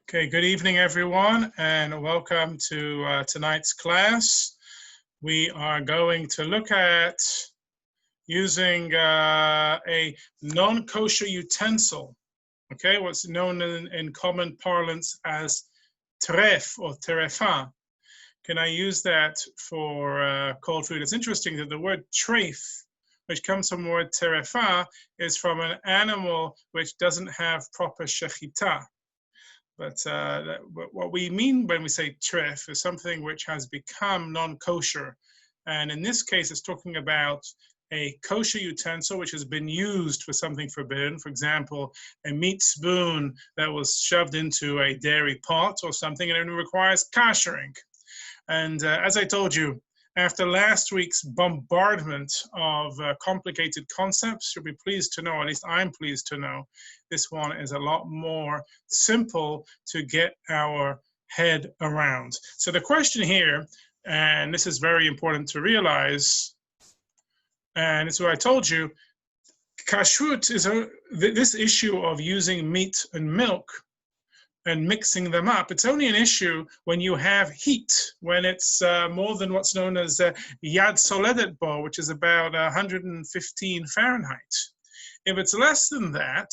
Okay, good evening, everyone, and welcome to tonight's class. We are going to look at using a non-kosher utensil, okay, what's known in common parlance as tref or terefa. Can I use that for cold food? It's interesting that the word treif, which comes from the word terefa, is from an animal which doesn't have proper shechita. But what we mean when we say tref is something which has become non-kosher. And in this case, it's talking about a kosher utensil which has been used for something forbidden. For example, a meat spoon that was shoved into a dairy pot or something, and it requires koshering. And as I told you, after last week's bombardment of complicated concepts, you'll be pleased to know, at least I'm pleased to know, this one is a lot more simple to get our head around. So the question here, and this is very important to realize, and it's what I told you, kashrut is this issue of using meat and milk and mixing them up. It's only an issue when you have heat, when it's more than what's known as yad soledet bo, which is about 115 Fahrenheit. If it's less than that,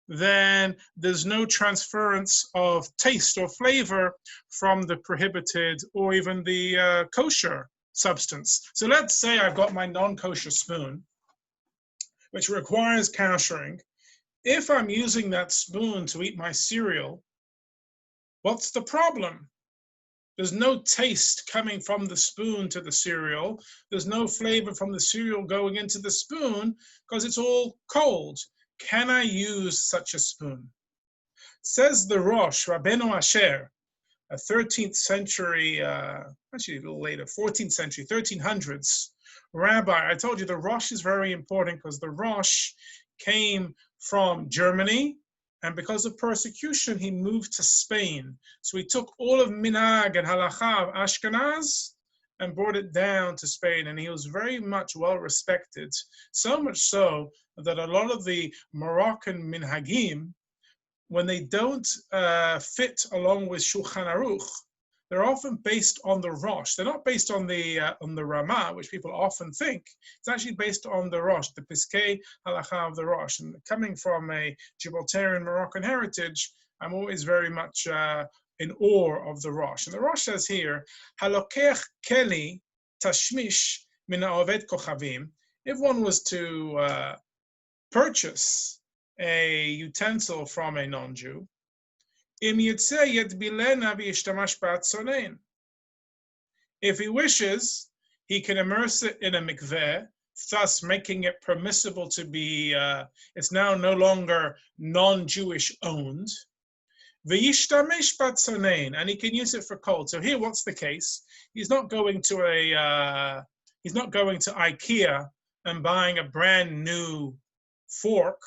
then there's no transference of taste or flavor from the prohibited or even the kosher substance. So let's say I've got my non-kosher spoon, which requires koshering. If I'm using that spoon to eat my cereal, what's the problem? There's no taste coming from the spoon to the cereal. There's no flavor from the cereal going into the spoon because it's all cold. Can I use such a spoon? Says the Rosh, Rabbeinu Asher, a 13th century, actually a little later, 14th century, 1300s rabbi. I told you the Rosh is very important because the Rosh came from Germany, and because of persecution, he moved to Spain. So he took all of minhag and halacha of Ashkenaz and brought it down to Spain. And he was very much well respected, so much so that a lot of the Moroccan minhagim, when they don't fit along with Shulchan Aruch, they're often based on the Rosh. They're not based on the Ramah, which people often think. It's actually based on the Rosh, the Piskei Halacha of the Rosh. And coming from a Gibraltarian Moroccan heritage, I'm always very much in awe of the Rosh. And the Rosh says here, Halokech keli tashmish min ha'oved kochavim. If one was to purchase a utensil from a non-Jew, if he wishes, he can immerse it in a mikveh, thus making it permissible to be, it's now no longer non-Jewish owned. And he can use it for cold. So here, what's the case? He's not going to IKEA and buying a brand new fork.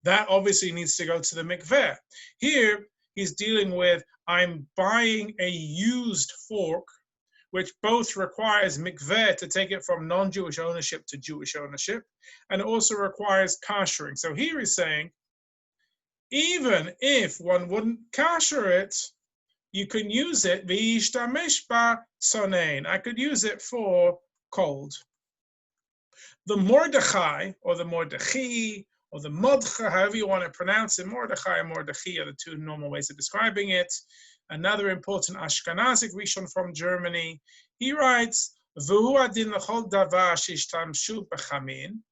That obviously needs to go to the mikveh. Here, he's dealing with, I'm buying a used fork, which both requires mikveh to take it from non-Jewish ownership to Jewish ownership, and it also requires koshering. So here he's saying, even if one wouldn't kosher it, you can use it, I could use it for cold. The Mordechai, or the Mordechi, or the Modcha, however you want to pronounce it, Mordechai and Mordechi are the two normal ways of describing it. Another important Ashkenazic Rishon from Germany, he writes, V'hu adin l'chol davar shishtamshu b'chamin,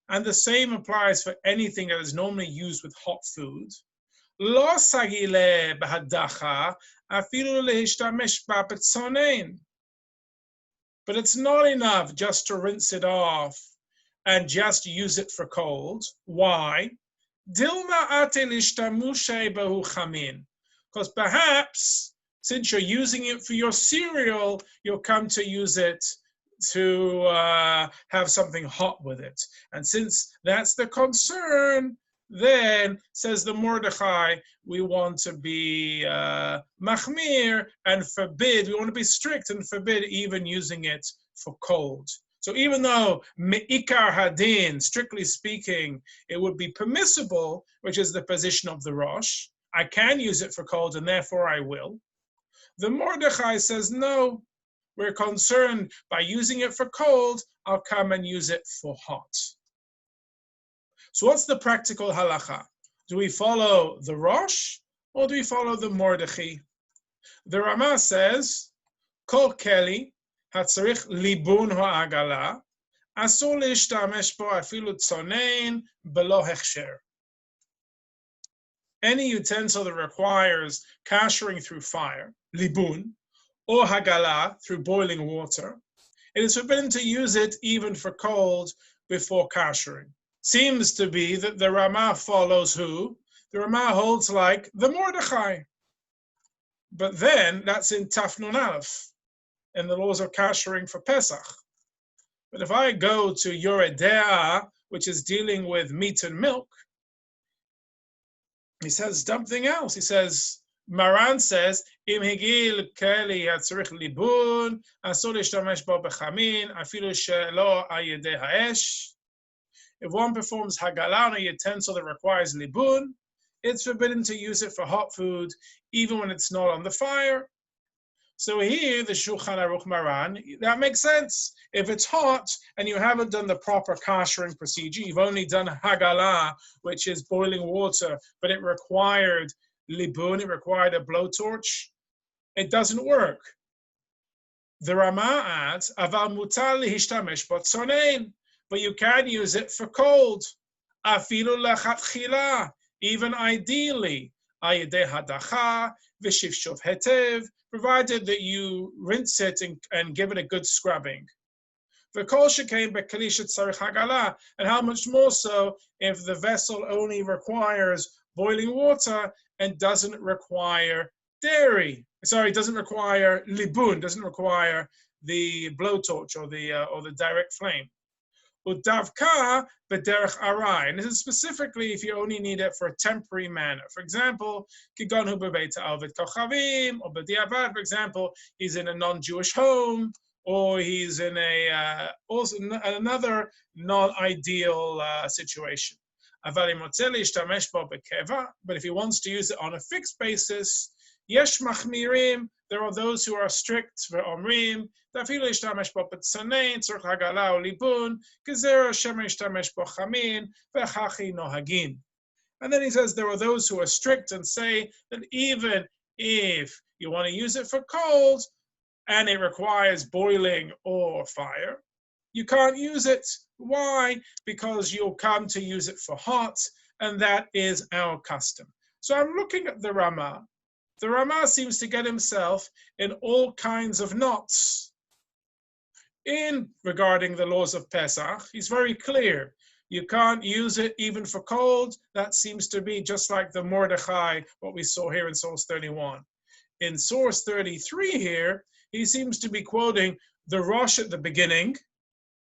and the same applies for anything that is normally used with hot food. Lo sagile b'hadacha, afilu lehishtamesh ba b'tzonein. But it's not enough just to rinse it off and just use it for cold. Why? Because perhaps, since you're using it for your cereal, you'll come to use it to have something hot with it. And since that's the concern, then, says the Mordechai, we want to be machmir and forbid, we want to be strict and forbid even using it for cold. So even though me'ikar hadin, strictly speaking, it would be permissible, which is the position of the Rosh, I can use it for cold and therefore I will. The Mordechai says, no, we're concerned by using it for cold, I'll come and use it for hot. So what's the practical halacha? Do we follow the Rosh or do we follow the Mordechai? The Rama says, Kol keli hatzarich libun ha'agala asur leishtamesh bo afilu tzonein belo hechsher. Any utensil that requires kashering through fire, libun, or hagala, through boiling water, it is forbidden to use it even for cold before kashering. Seems to be that the Rama follows who? The Rama holds like the Mordechai. But then that's in Taf Nun Aleph, in the laws of kashering for Pesach. But if I go to Yoreh De'ah, which is dealing with meat and milk, he says something else. He says, Maran says, Im higil keli hatzarich libun, asur lishtamesh bo bechamin, afilu shelo al yedei ha'esh. If one performs hagala on a utensil that requires libun, it's forbidden to use it for hot food, even when it's not on the fire. So here, the Shulchan Aruch Maran, that makes sense. If it's hot and you haven't done the proper kashering procedure, you've only done hagala, which is boiling water, but it required libun, it required a blowtorch, it doesn't work. The Rama adds, aval mutar lehishtamesh botzonein, but you can use it for cold. Afilu lechatchila, even ideally, ayedei hadacha v'shivshov hetev, provided that you rinse it and give it a good scrubbing. V'kol shekain bekeli shetzarich hagala, and how much more so if the vessel only requires boiling water and doesn't require dairy. Sorry, doesn't require libun, doesn't require the blowtorch or the direct flame. Udavka b'derech arai, and this is specifically if you only need it for a temporary manner. For example, kigon hu b'beit ha'ovet kochavim, or b'diavad. For example, he's in a non-Jewish home, or he's in also another non-ideal situation. But if he wants to use it on a fixed basis, yesh machmirim, there are those who are strict for omrim. And then he says there are those who are strict and say that even if you want to use it for cold and it requires boiling or fire, you can't use it. Why? Because you'll come to use it for hot, and that is our custom. So I'm looking at the Rama. The Rama seems to get himself in all kinds of knots. In regarding the laws of Pesach, he's very clear. You can't use it even for cold. That seems to be just like the Mordechai, what we saw here in source 31. In source 33 here, he seems to be quoting the Rosh at the beginning,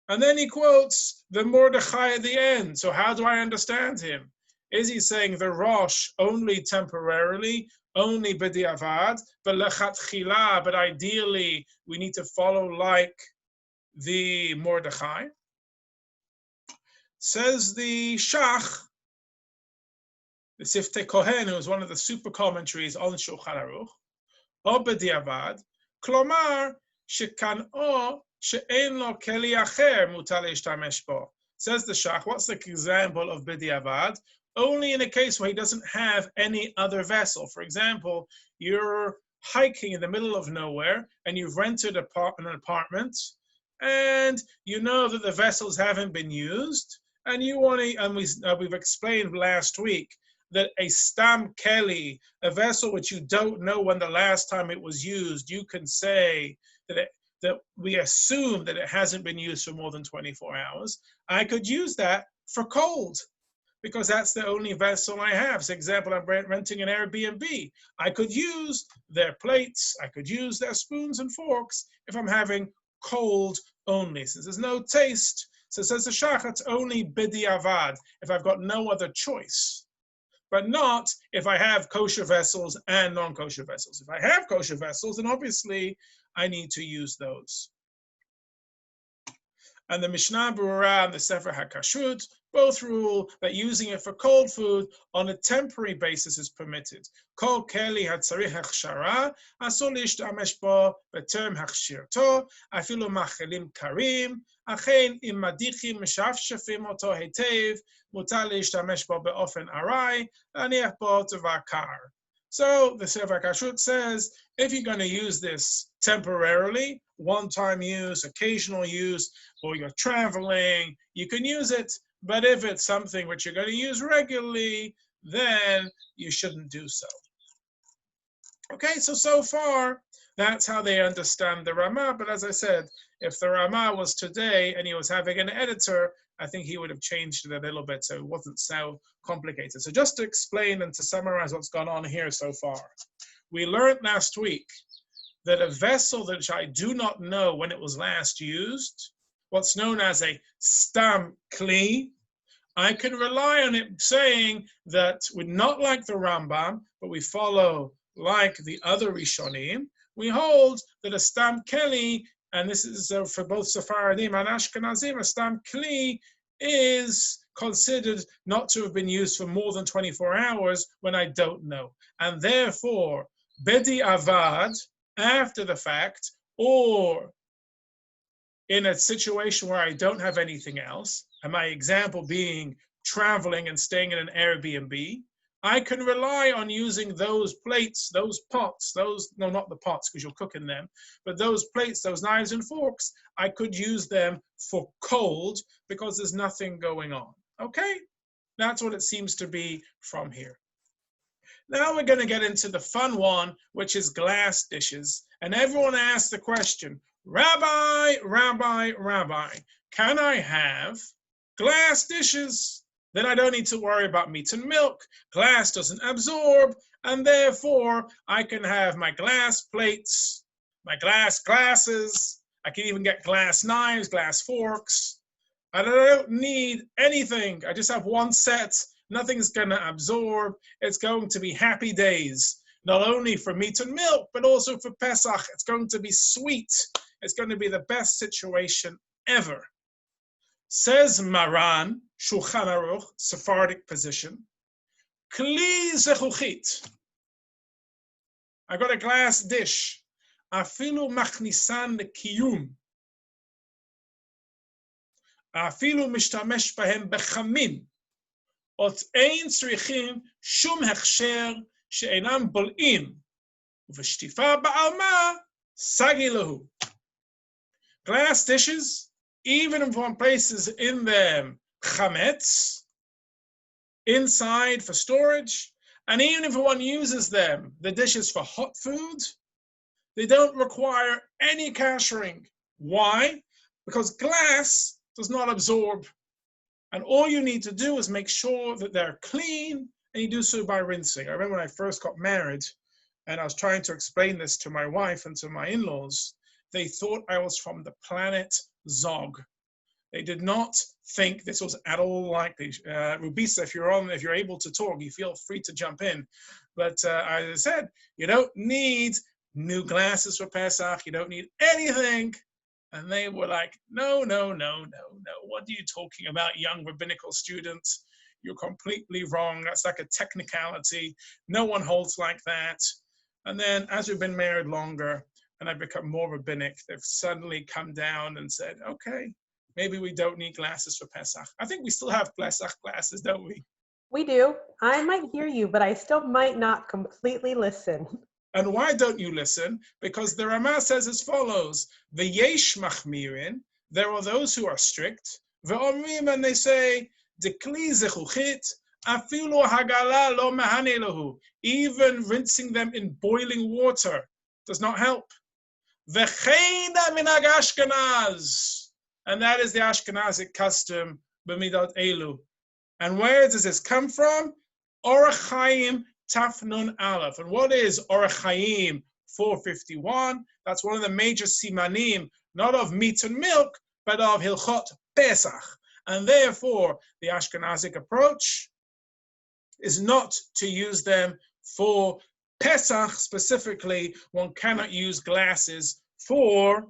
and then he quotes the Mordechai at the end. So how do I understand him? Is he saying the Rosh only temporarily, only b'diavad, but lechatchila, but ideally we need to follow like the Mordechai? Says the Shach, the Siftei Kohen, who is one of the super commentaries on Shulchan Aruch, o b'diavad, klomar shekan'o she'en lo keli acher mutar leishtamesh bo. Says the Shach, what's the example of b'diavad? Only in a case where he doesn't have any other vessel. For example, you're hiking in the middle of nowhere and you've rented an apartment, and you know that the vessels haven't been used, and you want to, and we've explained last week that a stam keli, a vessel which you don't know when the last time it was used, you can say that we assume that it hasn't been used for more than 24 hours. I could use that for cold, because that's the only vessel I have. For example, I'm renting an Airbnb. I could use their plates, I could use their spoons and forks if I'm having cold only. Since there's no taste, so says the Shach, it's only b'diavad, if I've got no other choice. But not if I have kosher vessels and non-kosher vessels. If I have kosher vessels, then obviously I need to use those. And the Mishnah Berurah and the Sefer HaKashrut both rule that using it for cold food on a temporary basis is permitted. Kol keli hatzarich hachshara asur להשתמש בו בטרם הכשירתו, אפילו מאכלים קרים, אכן אם מדיחים משפשפים אותו היטב, מותר להשתמש בו באופן ארעי, להניח בו דבר קר. So the Sefer HaKashrut says, if you're going to use this temporarily, one-time use, occasional use, or you're traveling, you can use it. But if it's something which you're going to use regularly, then you shouldn't do so. Okay, so far, that's how they understand the Ramah. But as I said, if the Ramah was today and he was having an editor, I think he would have changed it a little bit so it wasn't so complicated. So just to explain and to summarize what's gone on here so far. We learned last week that a vessel that I do not know when it was last used, what's known as a stam kli, I can rely on it saying that we're not like the Rambam, but we follow like the other Rishonim. We hold that a stam kli, and this is for both Sephardim and Ashkenazim, a stam kli is considered not to have been used for more than 24 hours when I don't know. And therefore, bedi avad, after the fact, or in a situation where I don't have anything else, and my example being traveling and staying in an Airbnb, I can rely on using those plates, those pots, no, not the pots because you'll cook in them, but those plates, those knives and forks, I could use them for cold because there's nothing going on. Okay? That's what it seems to be from here. Now we're going to get into the fun one, which is glass dishes. And everyone asks the question, Rabbi, Rabbi, Rabbi, can I have glass dishes? Then I don't need to worry about meat and milk. Glass doesn't absorb, and therefore I can have my glass plates, my glass glasses. I can even get glass knives, glass forks. And I don't need anything. I just have one set. Nothing's going to absorb. It's going to be happy days, not only for meat and milk, but also for Pesach. It's going to be sweet. It's going to be the best situation ever. Says Maran, Shulchan Aruch, Sephardic position, Kli zechuchit. I got a glass dish. Afilu machnisan lekiyum. Afilu mishtamesh bahem bechamim. Ot ein tzrichim shum hechsher she'enam bol'im. Uveshtifa ba'alma sagi lahu. Glass dishes, even if one places in them chametz, inside for storage, and even if one uses them, the dishes for hot food, they don't require any kashering. Why? Because glass does not absorb. And all you need to do is make sure that they're clean, and you do so by rinsing. I remember when I first got married, and I was trying to explain this to my wife and to my in-laws, they thought I was from the planet Zog. They did not think this was at all likely. Rubisa, if you're able to talk, you feel free to jump in. But as I said, you don't need new glasses for Pesach. You don't need anything. And they were like, no. What are you talking about, young rabbinical students? You're completely wrong. That's like a technicality. No one holds like that. And then as we've been married longer and I've become more rabbinic, they've suddenly come down and said, okay, maybe we don't need glasses for Pesach. I think we still have Pesach glasses, don't we? We do. I might hear you, but I still might not completely listen. And why don't you listen? Because the Ramah says as follows, V'yesh machmirin, there are those who are strict, V'omrim, and they say, Dekli zechuchit, afilu hagala lo mahane lahu, even rinsing them in boiling water does not help. V'cheina minhag Ashkenaz, and that is the Ashkenazic custom, b'midot elu. And where does this come from? Orach Chaim Tafnun Aleph. And what is Orach Chaim 451? That's one of the major simanim, not of meat and milk, but of Hilchot Pesach. And therefore, the Ashkenazic approach is not to use them for Pesach specifically. One cannot use glasses for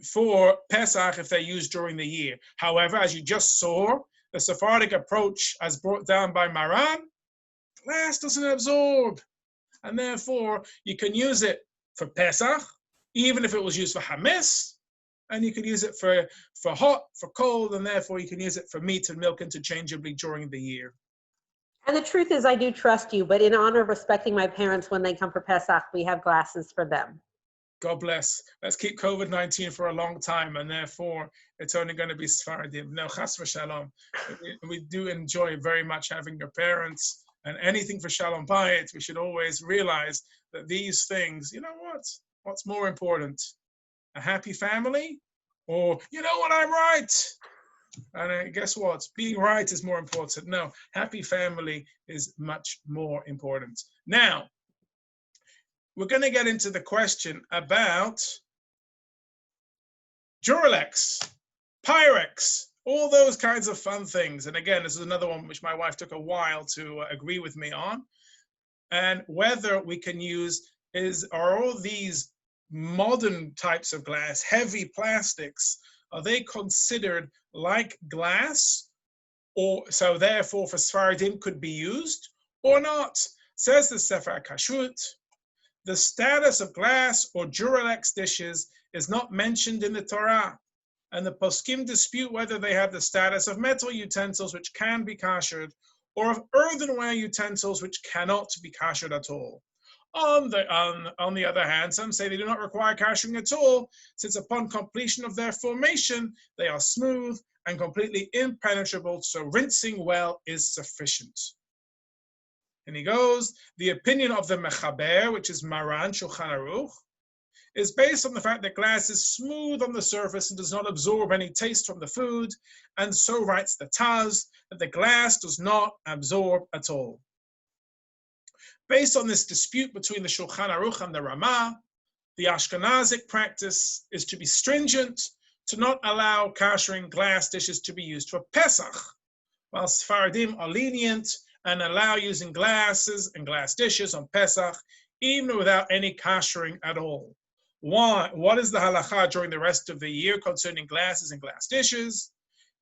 for Pesach if they're used during the year. However, as you just saw, the Sephardic approach as brought down by Maran, glass doesn't absorb. And therefore, you can use it for Pesach, even if it was used for Hamis, and you can use it for hot, for cold, and therefore you can use it for meat and milk interchangeably during the year. And the truth is, I do trust you, but in honor of respecting my parents when they come for Pesach, we have glasses for them. God bless. Let's keep COVID-19 for a long time, and therefore it's only going to be Sephardim. No, chas v'shalom. We do enjoy very much having your parents, and anything for Shalom Bayit, we should always realize that these things, you know what? What's more important? A happy family? Or, you know what, I'm right. And guess what? Being right is more important. No, happy family is much more important. Now, we're going to get into the question about Duralex, Pyrex, all those kinds of fun things. And again, this is another one which my wife took a while to agree with me on. And whether we can use are all these modern types of glass, heavy plastics, are they considered like glass? Or so therefore for Sephardim could be used or not? Says the Sefer Kashrut, the status of glass or Duralex dishes is not mentioned in the Torah, and the poskim dispute whether they have the status of metal utensils which can be kashered, or of earthenware utensils which cannot be kashered at all. On the other hand, some say they do not require kashering at all, since upon completion of their formation, they are smooth and completely impenetrable, so rinsing well is sufficient. And he goes, the opinion of the Mechaber, which is Maran Shulchan Aruch, is based on the fact that glass is smooth on the surface and does not absorb any taste from the food, and so writes the Taz, that the glass does not absorb at all. Based on this dispute between the Shulchan Aruch and the Ramah, the Ashkenazic practice is to be stringent, to not allow kashering glass dishes to be used for Pesach, while Sephardim are lenient and allow using glasses and glass dishes on Pesach, even without any kashering at all. Why? What is the halacha during the rest of the year concerning glasses and glass dishes?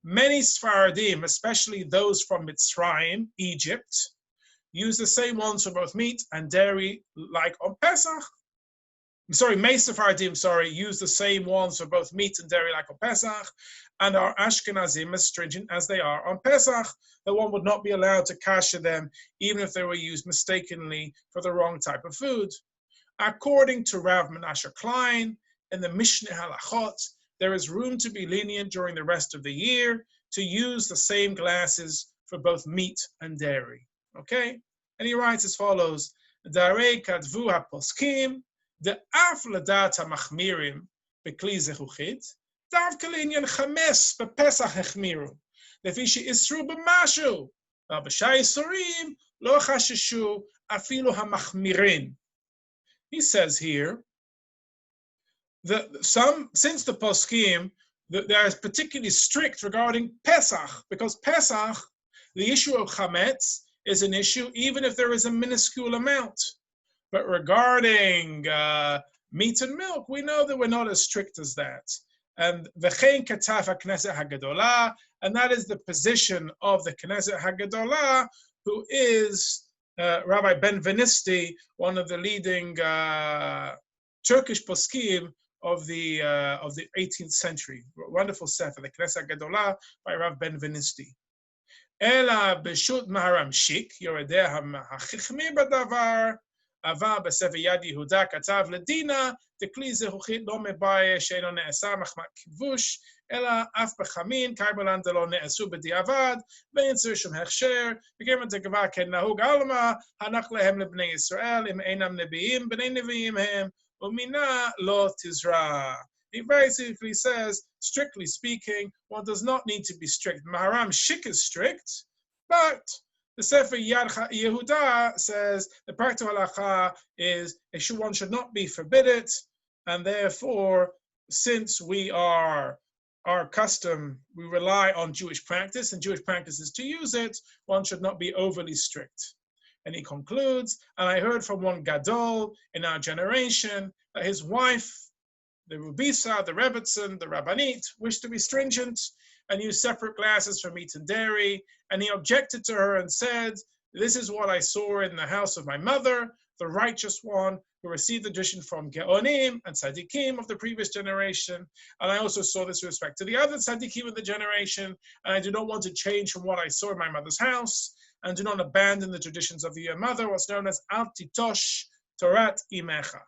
Many Sephardim, especially those from Mitzrayim, Egypt, use the same ones for both meat and dairy like on Pesach. May Sephardim, use the same ones for both meat and dairy like on Pesach, and our Ashkenazim as stringent as they are on Pesach, that one would not be allowed to kasher them even if they were used mistakenly for the wrong type of food. According to Rav Menashe Klein, in the Mishneh Halachot, there is room to be lenient during the rest of the year to use the same glasses for both meat and dairy. Okay? And he writes as follows, Darei kadvu haposkim, the af ladat hamachmirim bekli zechuchit, davka linyan chames bepesach hechmiru, lefi she'isru b'mashu, v'abashai surim lo chasheshu afilu hamachmirin. He says here that since the poskim, they are particularly strict regarding Pesach, because Pesach, the issue of chametz, is an issue even if there is a minuscule amount. But regarding meat and milk, we know that we're not as strict as that. And v'chein kataf HaKnesset HaGadolah, and that is the position of the Knesset HaGadolah, who is Rabbi Ben Venisti, one of the leading Turkish poskim of the 18th century. Wonderful sefer, the Knesset HaGadolah by Rav Ben Venisti. Ela b'shut maharam shik, yoredeh ha'chichmi b'davar, ava b'sefer Yad Yehuda katav ledina, dekli zechuchit lo mebaya she'eno ne'esa machmat kivush, אלא אף בחמין, קייבלן דלא נעשו בדיעבד, ואין צריך שום הכשר, וכיוון דגבה כנהוג עלמא, הנח להם לבני ישראל, אם אינם נביאים, בני נביאים הם, ומינה לא תזרע. He basically says, strictly speaking, one does not need to be strict. Maharam Shik is strict, but the Sefer Yad Yehuda says the practical halacha is one should not be forbidden, and therefore, since our custom, we rely on Jewish practice, and Jewish practice is to use it, one should not be overly strict. And he concludes, and I heard from one gadol in our generation that his wife the Rubisa, the Rebbetzin, the Rabbanit wished to be stringent and use separate glasses for meat and dairy. And he objected to her and said, this is what I saw in the house of my mother, the righteous one who received the tradition from Geonim and Tzadikim of the previous generation. And I also saw this with respect to the other Tzadikim of the generation. And I do not want to change from what I saw in my mother's house, and do not abandon the traditions of your mother, what's known as Al Titosh Torat Imecha.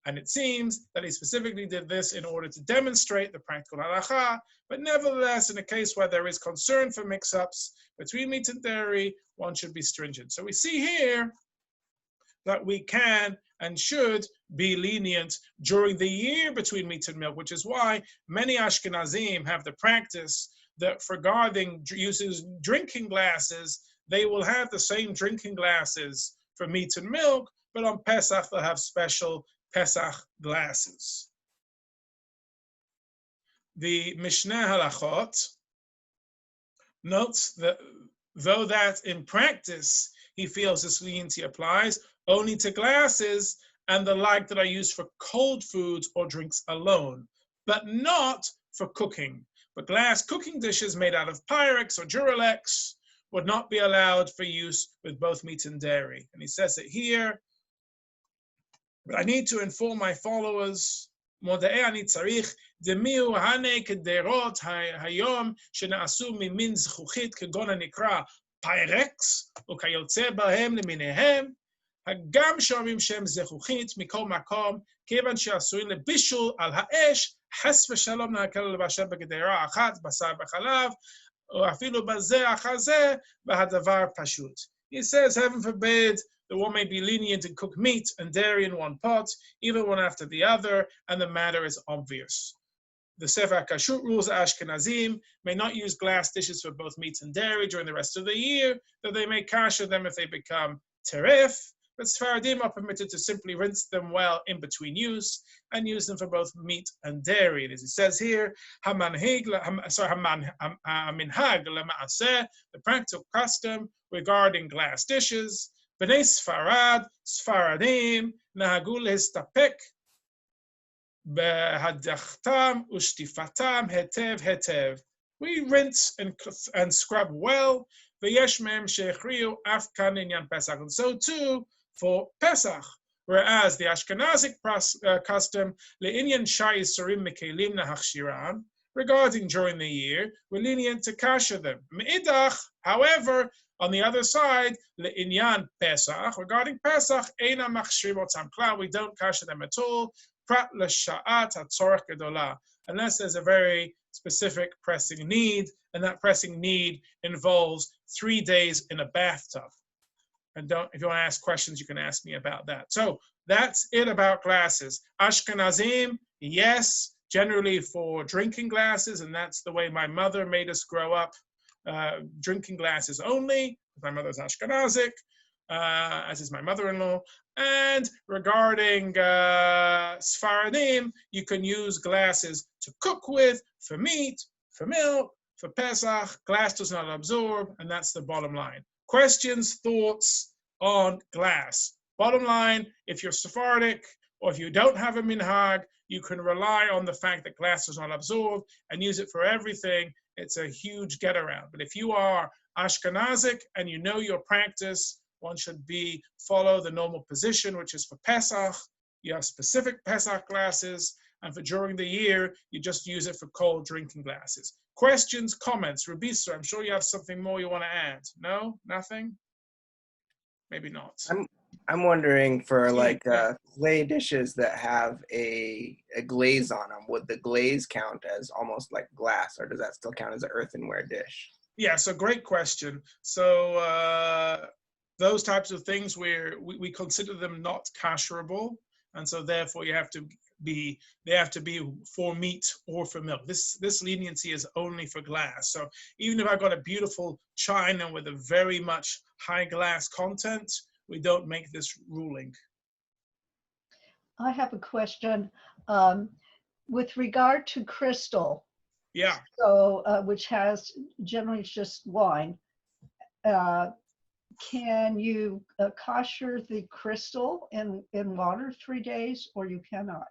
And it seems that he specifically did this in order to demonstrate the practical halacha, but nevertheless, in a case where there is concern for mix-ups between meat and dairy, one should be stringent. So we see here that we can and should be lenient during the year between meat and milk, which is why many Ashkenazim have the practice that regarding uses drinking glasses, they will have the same drinking glasses for meat and milk, but on Pesach they'll have special Pesach glasses. The Mishneh Halachot notes that though that in practice he feels this leniency applies only to glasses and the like that are used for cold foods or drinks alone, but not for cooking. But glass cooking dishes made out of Pyrex or Duralex would not be allowed for use with both meat and dairy. And he says it here, but I need to inform my followers, מודעי אני צריך, דמיהו הנה כדרות היום שנעשו ממין זכוכית כגון הנקרא פיירקס, וכיוצא בהם למיניהם, הגם שומעים שהם זכוכית מכל מקום, כיוון שעשויים לבישול על האש, חס ושלום להקל לבשל בגדרה אחת, בשר וחלב, או אפילו בזה אחר זה, והדבר פשוט. He says, heaven forbid, that one may be lenient and cook meat and dairy in one pot, even one after the other, and the matter is obvious. The Sefer Kashrut rules Ashkenazim may not use glass dishes for both meat and dairy during the rest of the year, though they may kasher them if they become teref. But Sfaradim are permitted to simply rinse them well in between use and use them for both meat and dairy. And as it says here, the practical custom regarding glass dishes, Bnei Sfarad, Sfaradim, Nahagu lehistapek behadachtam ushtifatam hetev hetev. We rinse and scrub well. V'yesh mehem shechriu af kan inyan Pesach. And so too for Pesach. Whereas the Ashkenazic custom, le'inyan shayis surim mekelim nahachshiran, regarding during the year, we're lenient to kasher them. Me'idach, however, on the other side, le'inyan Pesach, regarding Pesach, eina machshrim otam klal, we don't kasher them at all, prat l'sha'at hatzorach gedolah, unless there's a very specific pressing need, and that pressing need involves 3 days in a bathtub. And if you want to ask questions, you can ask me about that. So that's it about glasses. Ashkenazim, yes, generally for drinking glasses, and that's the way my mother made us grow up, drinking glasses only. My mother's Ashkenazic, as is my mother-in-law. And regarding Sfaradim, you can use glasses to cook with, for meat, for milk, for Pesach. Glass does not absorb, and that's the bottom line. Questions, thoughts on glass? Bottom line, if you're Sephardic or if you don't have a minhag, you can rely on the fact that glass does not absorb and use it for everything. It's a huge get around. But if you are Ashkenazic and you know your practice, one should follow the normal position, which is for Pesach. You have specific Pesach glasses, and for during the year, you just use it for cold drinking glasses. Questions, comments? Rubisa, I'm sure you have something more you want to add. No? Nothing? Maybe not. I'm wondering for like clay dishes that have a glaze on them, would the glaze count as almost like glass, or does that still count as an earthenware dish? Yeah, so great question. So those types of things where we consider them not kasherable, and so therefore they have to be for meat or for milk. This leniency is only for glass. So even if I've got a beautiful china with a very much high glass content, we don't make this ruling. I have a question with regard to crystal. Yeah. So which has generally just wine. Can you kosher the crystal in water 3 days, or you cannot?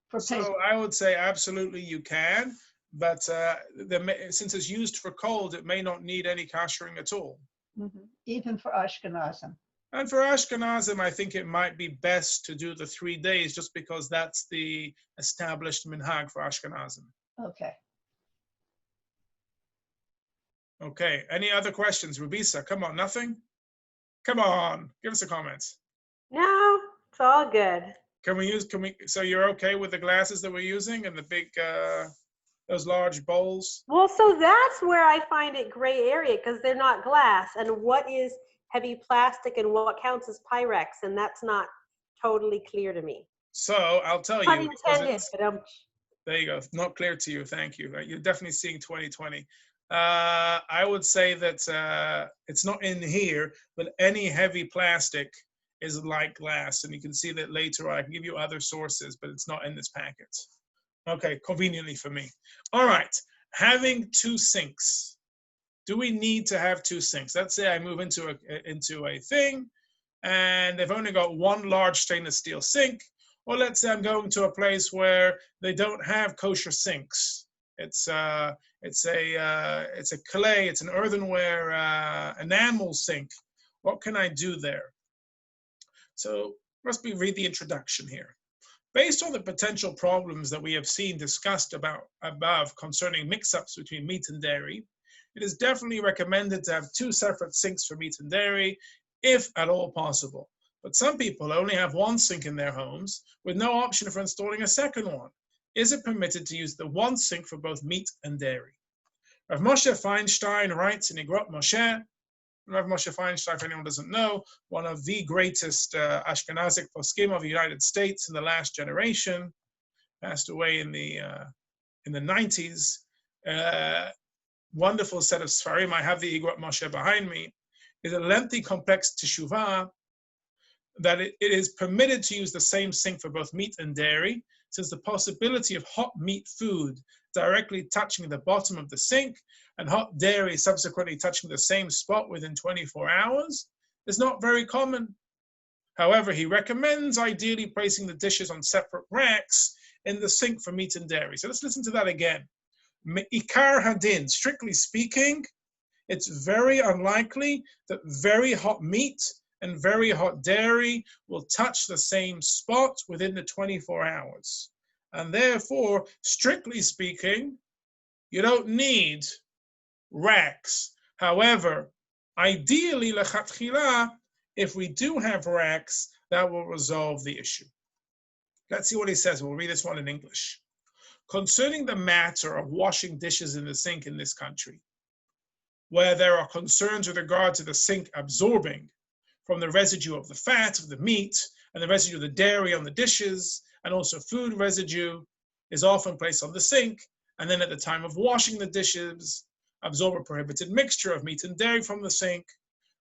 For Pesach. So I would say absolutely you can, but since it's used for cold, it may not need any koshering at all. Even for Ashkenazim. And for Ashkenazim, I think it might be best to do the 3 days just because that's the established minhag for Ashkenazim. Okay. Okay, any other questions? Rubisa, come on, nothing? Come on, give us a comment. No, it's all good. So you're okay with the glasses that we're using and the big, those large bowls? Well, so that's where I find it gray area because they're not glass. And what is heavy plastic and what counts as Pyrex? And that's not totally clear to me. So I'll tell you. Unintended, but there you go. Not clear to you. Thank you. You're definitely seeing 2020. I would say that it's not in here, but any heavy plastic is like glass. And you can see that later. I can give you other sources, but it's not in this packet. Okay, conveniently for me. All right, having 2 sinks. Do we need to have 2 sinks? Let's say I move into a thing and they've only got 1 large stainless steel sink. Or let's say I'm going to a place where they don't have kosher sinks. It's a clay, it's an earthenware enamel sink. What can I do there? So let's read the introduction here. Based on the potential problems that we have seen discussed above concerning mix-ups between meat and dairy, it is definitely recommended to have 2 separate sinks for meat and dairy, if at all possible. But some people only have 1 sink in their homes with no option for installing a second one. Is it permitted to use the 1 sink for both meat and dairy? Rav Moshe Feinstein writes in Igrot Moshe. Rav Moshe Feinstein, if anyone doesn't know, one of the greatest Ashkenazic poskim of the United States in the last generation, passed away in the 90s. Wonderful set of Sfarim. I have the Igrot Moshe behind me. Is a lengthy, complex teshuvah that it is permitted to use the same sink for both meat and dairy, since the possibility of hot meat food directly touching the bottom of the sink and hot dairy subsequently touching the same spot within 24 hours is not very common. However, he recommends ideally placing the dishes on separate racks in the sink for meat and dairy. So let's listen to that again. Ikar hadin, strictly speaking, it's very unlikely that very hot meat and very hot dairy will touch the same spot within the 24 hours. And therefore, strictly speaking, you don't need racks. However, ideally, lechatchila, if we do have racks, that will resolve the issue. Let's see what he says. We'll read this one in English. Concerning the matter of washing dishes in the sink in this country, where there are concerns with regard to the sink absorbing from the residue of the fat of the meat and the residue of the dairy on the dishes, and also food residue is often placed on the sink, and then at the time of washing the dishes, absorb a prohibited mixture of meat and dairy from the sink.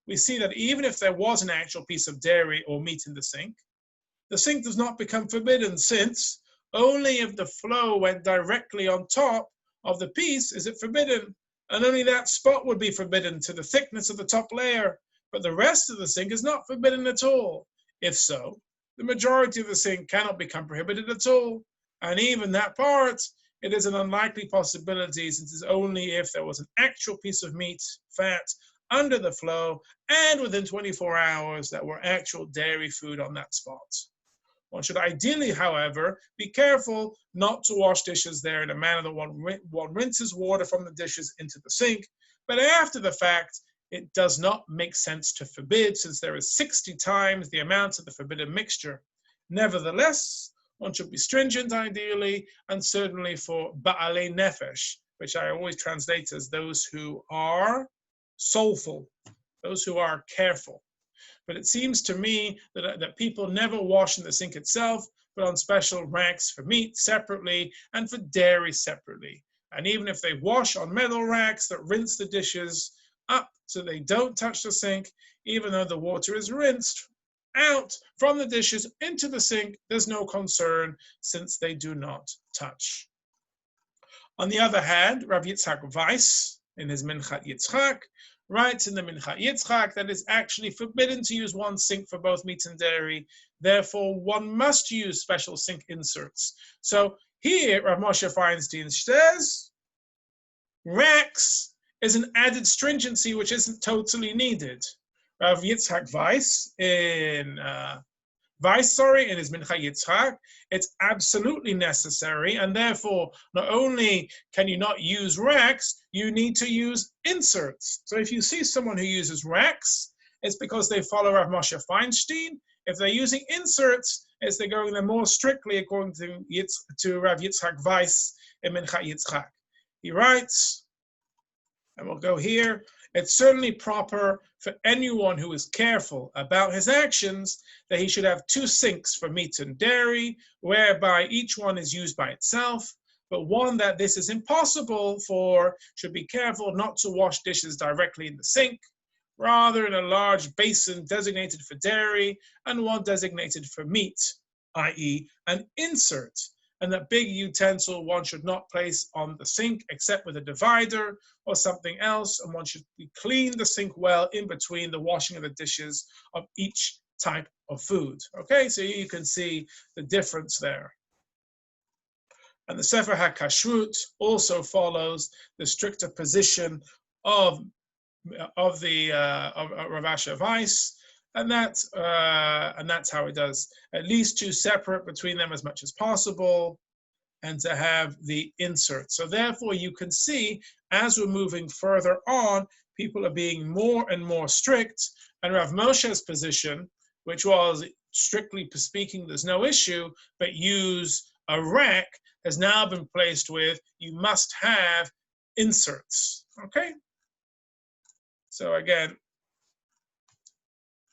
We see that even if there was an actual piece of dairy or meat in the sink does not become forbidden, since only if the flow went directly on top of the piece is it forbidden, and only that spot would be forbidden to the thickness of the top layer. But the rest of the sink is not forbidden at all. If so, the majority of the sink cannot become prohibited at all. And even that part, it is an unlikely possibility, since it's only if there was an actual piece of meat, fat, under the flow, and within 24 hours that were actual dairy food on that spot. One should ideally, however, be careful not to wash dishes there in a manner that one rinses water from the dishes into the sink, but after the fact, it does not make sense to forbid, since there is 60 times the amount of the forbidden mixture. Nevertheless, one should be stringent ideally, and certainly for ba'alei nefesh, which I always translate as those who are soulful, those who are careful. But it seems to me that people never wash in the sink itself, but on special racks for meat separately and for dairy separately. And even if they wash on metal racks that rinse the dishes up so they don't touch the sink, even though the water is rinsed out from the dishes into the sink, there's no concern, since they do not touch. On the other hand, Rav Yitzhak Weiss, in his Minchat Yitzchak, writes in the Mincha Yitzchak that it's actually forbidden to use one sink for both meat and dairy. Therefore, one must use special sink inserts. So here, Rav Moshe Feinstein says, racks is an added stringency which isn't totally needed. Rav Yitzchak Weiss in his Mincha Yitzchak, it's absolutely necessary, and therefore, not only can you not use racks, you need to use inserts. So if you see someone who uses racks, it's because they follow Rav Moshe Feinstein. If they're using inserts, it's they're going there more strictly according to Rav Yitzchak Weiss in Mincha Yitzchak. He writes, and we'll go here, it's certainly proper for anyone who is careful about his actions that he should have 2 sinks for meat and dairy, whereby each one is used by itself, but one that this is impossible for should be careful not to wash dishes directly in the sink, rather in a large basin designated for dairy and one designated for meat, i.e. an insert, and that big utensil one should not place on the sink except with a divider or something else, and one should clean the sink well in between the washing of the dishes of each type of food. Okay, so you can see the difference there. And the Sefer HaKashrut also follows the stricter position of Rav Asher Weiss, and that's how it does. At least 2 separate between them as much as possible, and to have the insert. So therefore, you can see as we're moving further on, people are being more and more strict. And Rav Moshe's position, which was strictly speaking, there's no issue, but use a rack, has now been placed with you must have inserts. Okay. So again,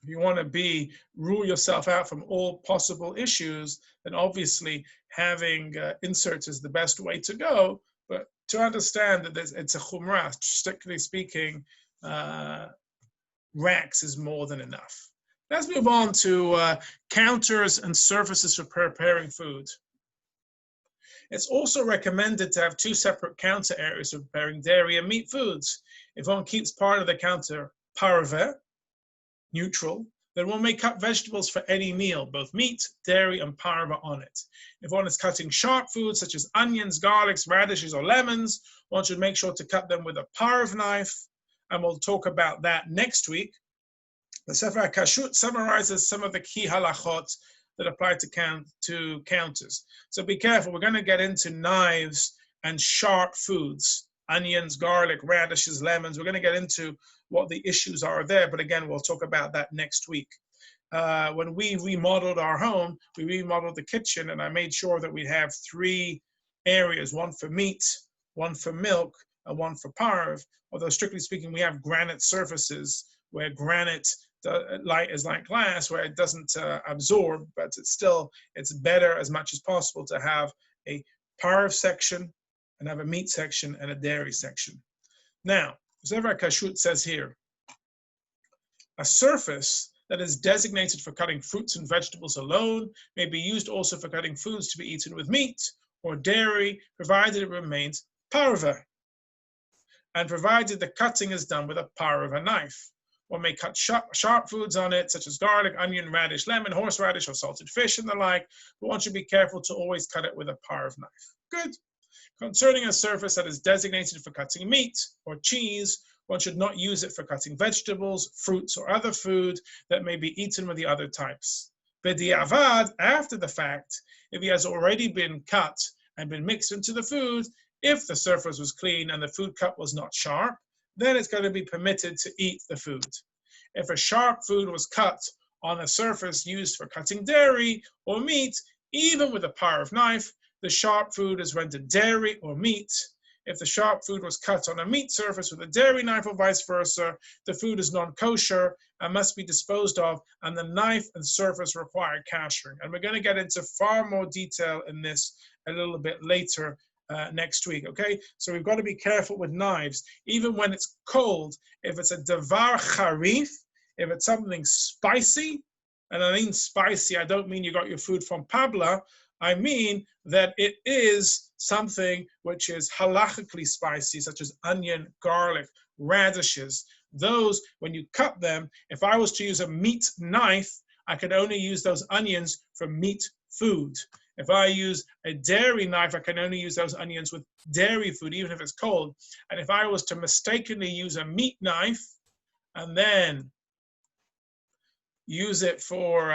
if you want to rule yourself out from all possible issues, then obviously having inserts is the best way to go. But to understand that it's a chumrah, strictly speaking, racks is more than enough. Let's move on to counters and surfaces for preparing food. It's also recommended to have 2 separate counter areas for preparing dairy and meat foods. If one keeps part of the counter parve, neutral, then one may cut vegetables for any meal, both meat, dairy, and parva on it. If one is cutting sharp foods such as onions, garlics, radishes, or lemons, one should make sure to cut them with a parv knife, and we'll talk about that next week. The Sefer HaKashrut summarizes some of the key halachot that apply to counters. So be careful, we're going to get into knives and sharp foods, onions, garlic, radishes, lemons. We're going to get into what the issues are there, but again, we'll talk about that next week. When we remodeled our home, we remodeled the kitchen, and I made sure that we have 3 areas, one for meat, one for milk, and one for parv. Although strictly speaking, we have granite surfaces where granite is like glass, where it doesn't absorb, but it's better as much as possible to have a parv section and have a meat section and a dairy section. Now, Sefer HaKashrut says here, a surface that is designated for cutting fruits and vegetables alone may be used also for cutting foods to be eaten with meat or dairy, provided it remains parva, and provided the cutting is done with a parva knife. One may cut sharp foods on it, such as garlic, onion, radish, lemon, horseradish, or salted fish and the like, but one should be careful to always cut it with a parv knife. Good. Concerning a surface that is designated for cutting meat or cheese, one should not use it for cutting vegetables, fruits, or other food that may be eaten with the other types. B'di'avad, after the fact, if he has already been cut and been mixed into the food, if the surface was clean and the food cut was not sharp, then it's going to be permitted to eat the food. If a sharp food was cut on a surface used for cutting dairy or meat, even with a parv knife, the sharp food is rendered dairy or meat. If the sharp food was cut on a meat surface with a dairy knife or vice versa, the food is non-kosher and must be disposed of, and the knife and surface require kashering. And we're going to get into far more detail in this a little bit later next week, okay? So we've got to be careful with knives, even when it's cold. If it's a davar charif, if it's something spicy, and I mean spicy, I don't mean you got your food from Pabla, I mean that it is something which is halachically spicy, such as onion, garlic, radishes, those, when you cut them, if I was to use a meat knife, I could only use those onions for meat food. If I use a dairy knife, I can only use those onions with dairy food, even if it's cold. And if I was to mistakenly use a meat knife and then use it for,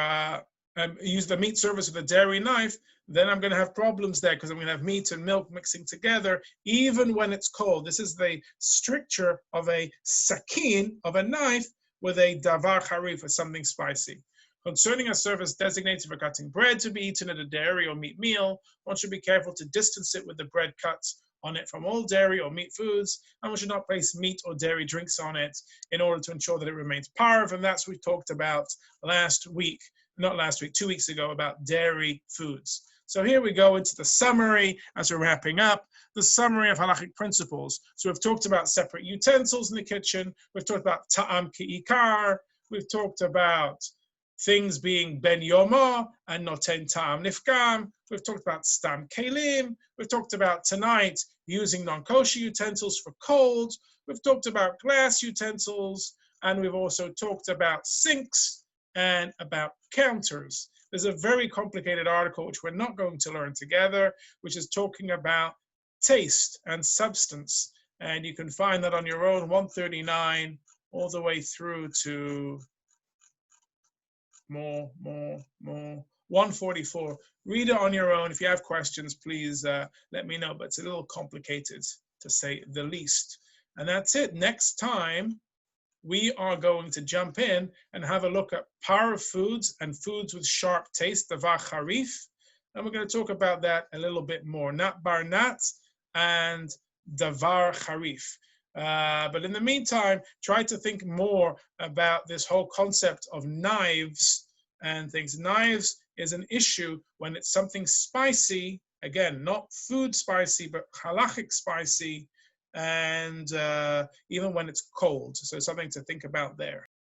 use the meat service with a dairy knife, then I'm going to have problems there because I'm going to have meat and milk mixing together, even when it's cold. This is the stricture of a sakin, of a knife, with a davar harif, or something spicy. Concerning a surface designated for cutting bread to be eaten at a dairy or meat meal, one should be careful to distance it with the bread cuts on it from all dairy or meat foods, and one should not place meat or dairy drinks on it in order to ensure that it remains parve. And that's what we talked about last week, not last week, 2 weeks ago, about dairy foods. So here we go into the summary as we're wrapping up, the summary of halachic principles. So we've talked about separate utensils in the kitchen. We've talked about ta'am ki'ikar. We've talked about things being ben yoma and noten ta'am nifgam. We've talked about stam kelim. We've talked about tonight using non-kosher utensils for cold. We've talked about glass utensils, and we've also talked about sinks and about counters. There's a very complicated article which we're not going to learn together, which is talking about taste and substance. And you can find that on your own, 139 all the way through to more, 144. Read it on your own. If you have questions, please let me know. But it's a little complicated, to say the least. And that's it. Next time, we are going to jump in and have a look at parve foods and foods with sharp taste, davar harif. And we're going to talk about that a little bit more. Nat bar nat and davar harif. But in the meantime, try to think more about this whole concept of knives and things. Knives is an issue when it's something spicy, again, not food spicy, but halachic spicy, and even when it's cold. So something to think about there.